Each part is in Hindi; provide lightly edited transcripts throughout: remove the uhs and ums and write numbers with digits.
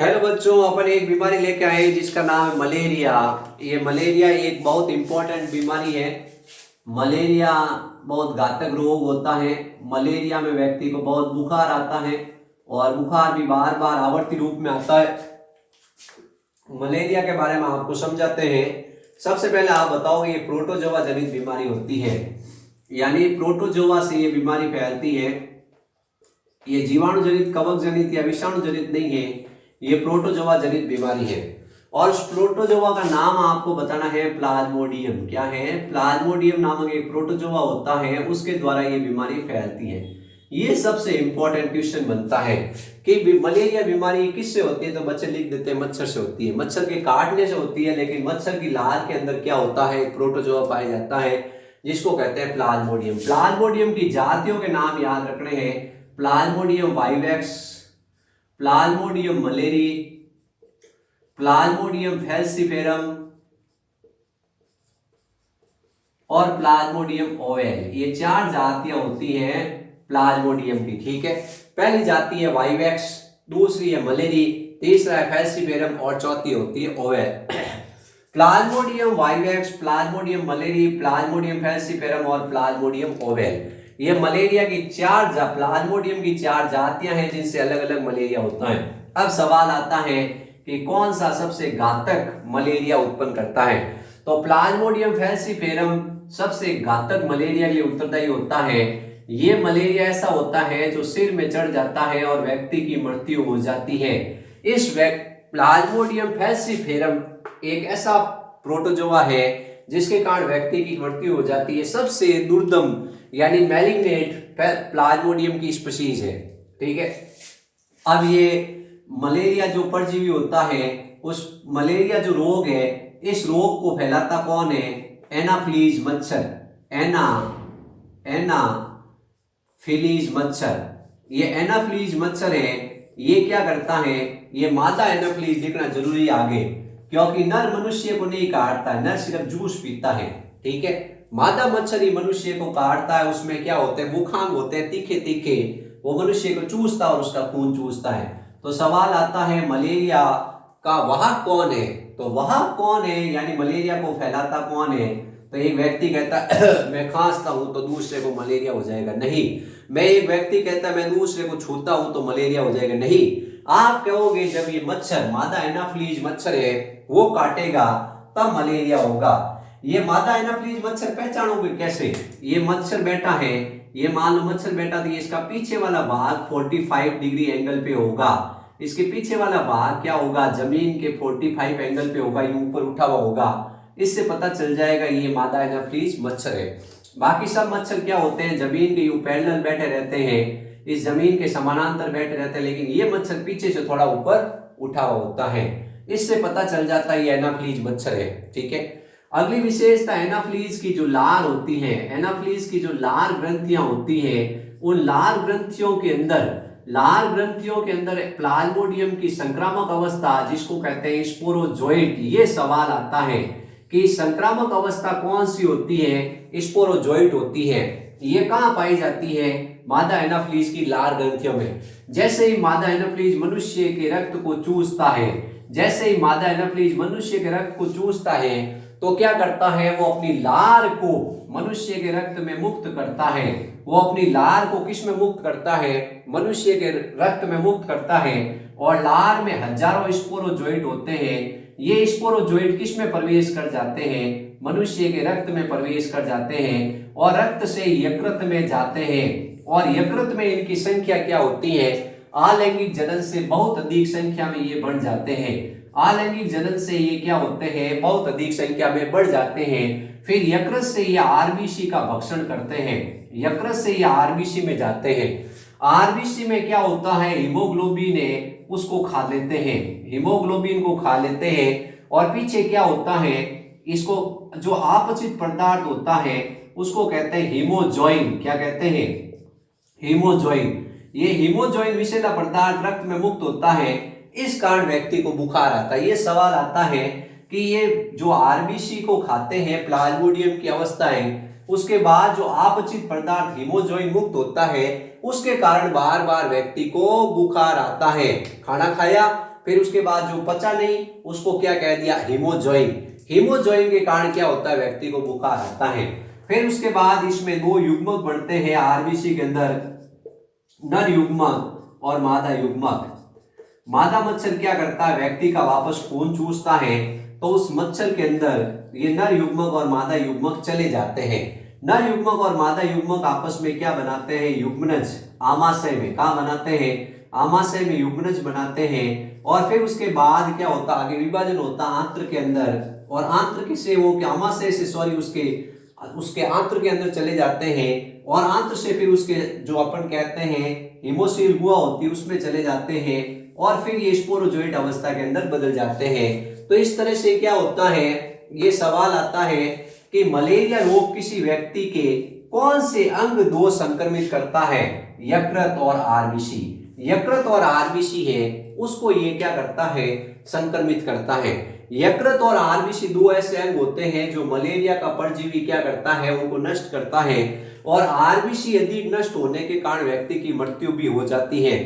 हेलो बच्चों, अपन एक बीमारी लेके आए जिसका नाम है मलेरिया। ये मलेरिया एक बहुत इंपॉर्टेंट बीमारी है। मलेरिया बहुत घातक रोग होता है। मलेरिया में व्यक्ति को बहुत बुखार आता है और बुखार भी बार बार आवर्ती रूप में आता है। मलेरिया के बारे में आपको समझाते हैं। सबसे पहले आप बताओ, ये प्रोटोजोआ जनित बीमारी होती है, यानी प्रोटोजोआ से ये बीमारी फैलती है। ये जीवाणु जनित, कवक जनित या विषाणु जनित नहीं है, ये प्रोटोजोआ जनित बीमारी है। और उस प्रोटोजोआ का नाम आपको बताना है प्लाज्मोडियम। क्या है? प्लाज्मोडियम नामक एक प्रोटोजोआ होता है, उसके द्वारा ये बीमारी फैलती है। ये सबसे इंपॉर्टेंट क्वेश्चन बनता है कि मलेरिया बीमारी किससे होती है, तो बच्चे लिख देते हैं मच्छर से होती है। मच्छर के काटने से होती है, लेकिन मच्छर की लार के अंदर क्या होता है, एक प्रोटोजोआ पाया जाता है जिसको कहते हैं प्लाज्मोडियम। प्लाज्मोडियम की जातियों के नाम याद रखने हैं। Plasmodium vivax, Plasmodium malariae, Plasmodium falciparum और प्लाज्मोडियम ओवेल। ये चार जातियां होती हैं प्लाज्मोडियम की। ठीक है, पहली जाति है वाइवेक्स, दूसरी है मलेरी, तीसरा है फैल्सिफेरम और चौथी होती है oval. Plasmodium vivax, Plasmodium malariae, Plasmodium falciparum और प्लाज्मोडियम ओवेल, ये मलेरिया की प्लाज्मोडियम की चार जातियां हैं जिनसे अलग अलग मलेरिया होता है। अब सवाल आता है कि कौन सा सबसे घातक मलेरिया उत्पन्न करता है, तो प्लाज्मोडियम फैल्सिफेरम सबसे घातक मलेरिया के लिए उत्तरदायी होता है। ये मलेरिया ऐसा होता है जो सिर में चढ़ जाता है और व्यक्ति की मृत्यु हो जाती है। प्लाज्मोडियम फैल्सिफेरम एक ऐसा प्रोटोजोआ है जिसके कारण व्यक्ति की मृत्यु हो जाती है। सबसे दुर्दम यानी मैलिग्नेंट प्लाज्मोडियम की स्पीशीज है। ठीक है, अब ये मलेरिया जो परजीवी होता है, उस मलेरिया जो रोग है, इस रोग को फैलाता कौन है? एनाफिलीज मच्छर। एनाफिलीज मच्छर, ये एनाफिलीज मच्छर है। ये क्या करता है? ये मादा एनाफिलीज लिखना जरूरी है आगे, क्योंकि नर मनुष्य को नहीं काटता है, नर सिर्फ जूस पीता है। ठीक है, मादा मच्छर ही मनुष्य को काटता है। उसमें क्या होते हैं? मुखांग होते हैं तीखे तीखे, वो मनुष्य को चूसता है और उसका खून चूसता है। तो सवाल आता है मलेरिया का वाहक कौन है? तो वाहक कौन है, यानी मलेरिया को फैलाता कौन है? तो एक व्यक्ति कहता मैं खांसता हूं तो दूसरे को मलेरिया हो जाएगा, नहीं। एक व्यक्ति कहता मैं दूसरे को छूता हूं तो मलेरिया हो जाएगा, नहीं। आप कहोगे जब ये मच्छर, मादा एनाफिलीज मच्छर है, वो काटेगा तब मलेरिया होगा। ये मादा एनाफिलीज मच्छर पहचानोगे कैसे? ये मच्छर बैठा है, ये मान लो मच्छर बैठा, तो इसका पीछे वाला भाग 45 डिग्री एंगल पे होगा। इसके पीछे वाला भाग क्या होगा? जमीन के 45 एंगल पे होगा, ये ऊपर उठा हुआ होगा। इससे पता चल जाएगा ये मादा एनाफिलीज मच्छर है। बाकी सब मच्छर क्या होते हैं? जमीन के यूं पैरेलल बैठे रहते हैं, इस जमीन के समानांतर बैठे रहते हैं, लेकिन ये मच्छर पीछे से थोड़ा ऊपर उठा हुआ होता है। इससे पता चल जाता है ये एनाफिलीज मच्छर है। ठीक है, अगली विशेषता एनाफिलीज की जो लार होती है, एनाफिलीज की जो लार ग्रंथियां होती है, उन लार ग्रंथियों के अंदर प्लाज्मोडियम की संक्रामक अवस्था, जिसको कहते हैं स्पोरोजोइट। ये सवाल आता है कि संक्रामक अवस्था कौन सी होती है? स्पोरोजोइट होती है। ये कहां पाई जाती है? मादा एनाफिलीज की लार ग्रंथियों में। जैसे ही मादा एनाफिलीज मनुष्य के रक्त को चूसता है, जैसे ही मादा एनाफिलीज मनुष्य के रक्त को चूसता है, तो क्या करता है? वो अपनी लार को मनुष्य के रक्त में मुक्त करता है। वो अपनी लार को किस में मुक्त करता है? मनुष्य के रक्त में मुक्त करता है। और लार में हजारों स्पोरोजोइट होते हैं। ये स्पोरोजोइट किस में प्रवेश कर जाते हैं? मनुष्य के रक्त में प्रवेश कर जाते हैं और रक्त से यकृत में जाते हैं। और यकृत में इनकी संख्या क्या होती है? अलैंगिक जनन से बहुत अधिक संख्या में ये बढ़ जाते हैं। अलैंगिक जनन से ये क्या होते हैं? बहुत अधिक संख्या में बढ़ जाते हैं। फिर यकृत से ये आरबीसी का भक्षण करते हैं। यकृत से ये आरबीसी में जाते हैं। आरबीसी में क्या होता है? हीमोग्लोबिन है, उसको खा लेते हैं, हीमोग्लोबिन को खा लेते हैं। और पीछे क्या होता है? इसको जो अपचित पदार्थ होता है उसको कहते हैं हीमोजोइन। क्या कहते हैं? हीमोजोइन। ये हीमोजोइन विषैला पदार्थ रक्त में मुक्त होता है, इस कारण व्यक्ति को बुखार आता है। ये सवाल आता है कि ये जो आरबीसी को खाते हैं प्लाज्मोडियम की अवस्थाएं, उसके बाद जो अपचित पदार्थ हीमोजोइन मुक्त होता है, उसके कारण बार बार व्यक्ति को बुखार आता है। खाना खाया, फिर उसके बाद जो पचा नहीं उसको क्या कह दिया, हीमोजॉइन। हीमोजॉइन के कारण क्या होता है, व्यक्ति को बुखार आता है। फिर उसके बाद इसमें दो युग्मक बनते हैं आरबीसी के अंदर, नर युग्मक और मादा युग्मक। मादा मच्छर क्या करता है, व्यक्ति का वापस खून चूसता है, तो उस मच्छर के अंदर ये नर युग्मक और मादा युग्मक चले जाते हैं। नर युग्मक और मादा युग्मक आपस में क्या बनाते हैं, युग्मनज। आमाशय में क्या बनाते हैं, आमाशय में युग्मनज बनाते हैं। और फिर उसके बाद क्या होता है, आगे विभाजन होता है आंत्र के अंदर, और आंत्र से वो आमाशय से सॉरी उसके आंत्र के अंदर चले जाते हैं, और आंत्र से फिर उसके जो अपन कहते हैं हिमोसील गुहा होती है उसमें चले जाते हैं, और फिर ये स्पोरोजोइट अवस्था के अंदर बदल जाते हैं। तो इस तरह से क्या होता है, ये सवाल आता है कि मलेरिया रोग किसी व्यक्ति के कौन से अंग दोष संक्रमित करता है, यकृत और आरबीसी। यकृत और आरबीसी है उसको ये क्या करता है, संक्रमित करता है। यकृत और आरबीसी दो ऐसे अंग होते हैं जो मलेरिया का परजीवी क्या करता है, उनको नष्ट करता है। और आरबीसी अधिक नष्ट होने के कारण व्यक्ति की मृत्यु भी हो जाती है।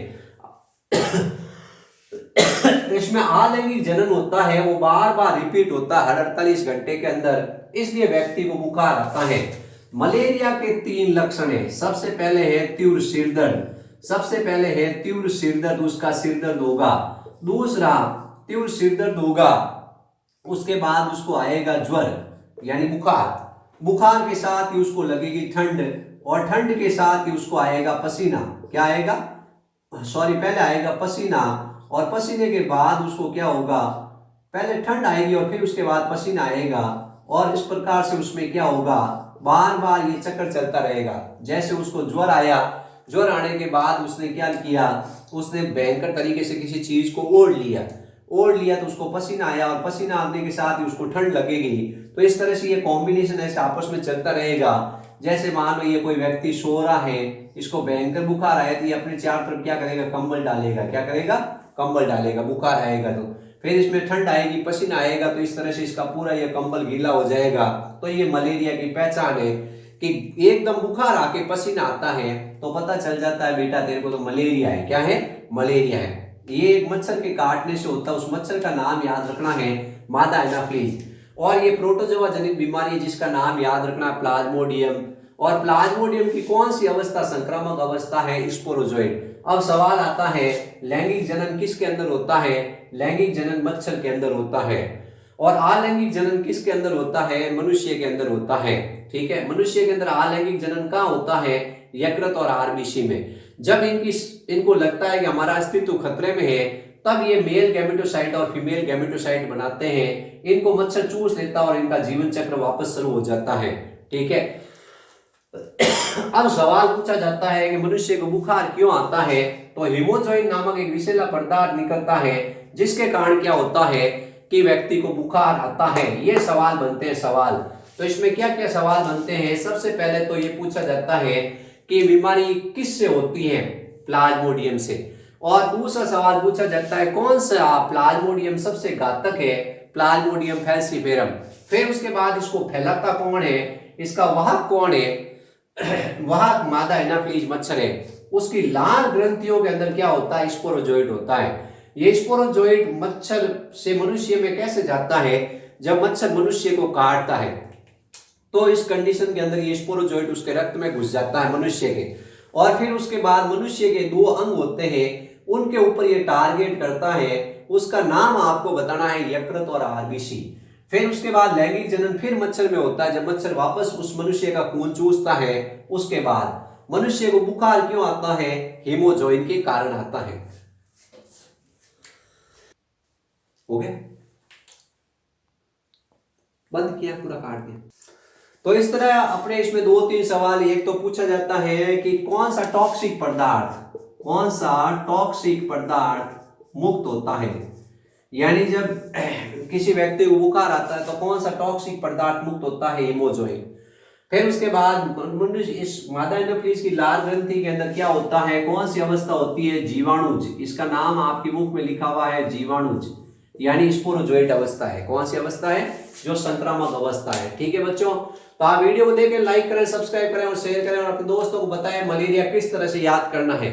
इसमें अलैंगिक जनन होता है, वो बार बार रिपीट होता है हर 48 घंटे के अंदर, इसलिए व्यक्ति को बुखार आता है। मलेरिया के 3 लक्षण है। सबसे पहले है तीव्र सिरदर्द, सबसे पहले है तीव्र सिरदर्द, उसका सिरदर्द होगा। दूसरा तीव्र सिरदर्द होगा, उसके बाद उसको आएगा ज्वर यानी बुखार, बुखार के साथ ही उसको लगेगी ठंड, और ठंड के साथ ही उसको आएगा पसीना। क्या आएगा, सॉरी पहले आएगा पसीना, और पसीने के बाद उसको क्या होगा, पहले ठंड आएगी और फिर उसके बाद पसीना आएगा, और इस प्रकार से उसमें क्या होगा, बार बार ये चक्कर चलता रहेगा। जैसे उसको ज्वर आया, ज्वर आने के बाद उसने क्या किया, उसने भयंकर तरीके से किसी चीज को ओढ़ लिया तो उसको पसीना आया, और पसीना आने के साथ ही उसको ठंड लगेगी। तो इस तरह से ये कॉम्बिनेशन ऐसे आपस में चलता रहेगा। जैसे मान लो ये कोई व्यक्ति सो रहा है, इसको भयंकर बुखार आया, तो ये अपने चारों तरफ क्या करेगा, कंबल डालेगा। क्या करेगा, कंबल डालेगा। बुखार आएगा तो फिर इसमें ठंड आएगी, पसीना आएगा, तो इस तरह से इसका पूरा ये कंबल गीला हो जाएगा। तो ये मलेरिया की पहचान है कि एकदम बुखार आके पसीना आता है तो पता चल जाता है बेटा तेरे को तो मलेरिया है। क्या है, मलेरिया है। ये एक मच्छर के काटने से होता है, उस मच्छर का नाम याद रखना है, मादा एनाफ्लीज। और ये प्रोटोजोआ जनित बीमारी है जिसका नाम याद रखना है, प्लाज्मोडियम। और प्लाज्मोडियम की कौन सी अवस्था संक्रामक अवस्था है, स्पोरोजोइड। अब सवाल आता है लैंगिक जनन किसके अंदर होता है, लैंगिक जनन मच्छर के अंदर होता है। और अलैंगिक जनन किसके अंदर होता है, मनुष्य के अंदर होता है। ठीक है, मनुष्य के अंदर अलैंगिक जनन कहाँ होता है, यकृत और आरबीसी में। जब इनको लगता है कि हमारा अस्तित्व खतरे में है, तब ये मेल गैमेटोसाइट और फीमेल गैमेटोसाइट बनाते हैं, इनको मच्छर चूस लेता है और इनका जीवन चक्र वापस शुरू हो जाता है। ठीक है, अब सवाल पूछा जाता है कि मनुष्य को बुखार क्यों आता है, तो हीमोजॉइन नामक एक विषैला पदार्थ निकलता है जिसके कारण क्या होता है कि व्यक्ति को बुखार आता है। ये सवाल बनते हैं सवाल। तो इसमें क्या क्या सवाल बनते हैं, सबसे पहले तो ये पूछा जाता है कि बीमारी किससे होती है, प्लाज्मोडियम से। और दूसरा सवाल पूछा जाता है कौन सा प्लाज्मोडियम सबसे घातक है, प्लाज्मोडियम फैल्सिफेरम। फिर उसके बाद इसको फैलाता कौन है, इसका वाहक कौन है, वाहक मादा एनाफ्लीज मच्छर है। उसकी लाल ग्रंथियों के अंदर क्या होता है, स्पोरोजोइड होता है। ये स्पोरोजोइड मच्छर से मनुष्य में कैसे जाता है, जब मच्छर मनुष्य को काटता है तो इस कंडीशन के अंदर ये स्पोरोजोइड उसके रक्त में घुस जाता है मनुष्य के। और फिर उसके बाद मनुष्य के 2 अंग होते हैं, उनके ऊपर ये टारगेट करता है। उसका नाम आपको बताना है, यकृत और आरबीसी। फिर उसके बाद लैंगिक जनन फिर मच्छर में होता है, जब मच्छर वापस उस मनुष्य का खून चूसता है। उसके बाद मनुष्य को बुखार क्यों आता है, हीमोजॉइन के कारण आता है। हो गया, बंद किया, पूरा काट दिया। तो इस तरह अपने इसमें 2-3 सवाल, एक तो पूछा जाता है कि कौन सा टॉक्सिक पदार्थ मुक्त होता है, यानी जब किसी व्यक्ति को बुखार आता है तो कौन सा टॉक्सिक पदार्थ मुक्त होता है, हीमोजॉइन। फिर उसके बाद मनुष्य इस मादा एनाफ्लीज की लाल ग्रंथि के अंदर क्या होता है, कौन सी अवस्था होती है, जीवाणुज। इसका नाम आपके मुख में लिखा हुआ है, जीवाणुज, यानी स्पोरोजोइट अवस्था है। कौन सी अवस्था है, जो संक्रामक अवस्था है। ठीक है बच्चों, तो आप वीडियो को देखें, लाइक करें, सब्सक्राइब करें और शेयर करें, और अपने दोस्तों को बताएं मलेरिया किस तरह से याद करना है।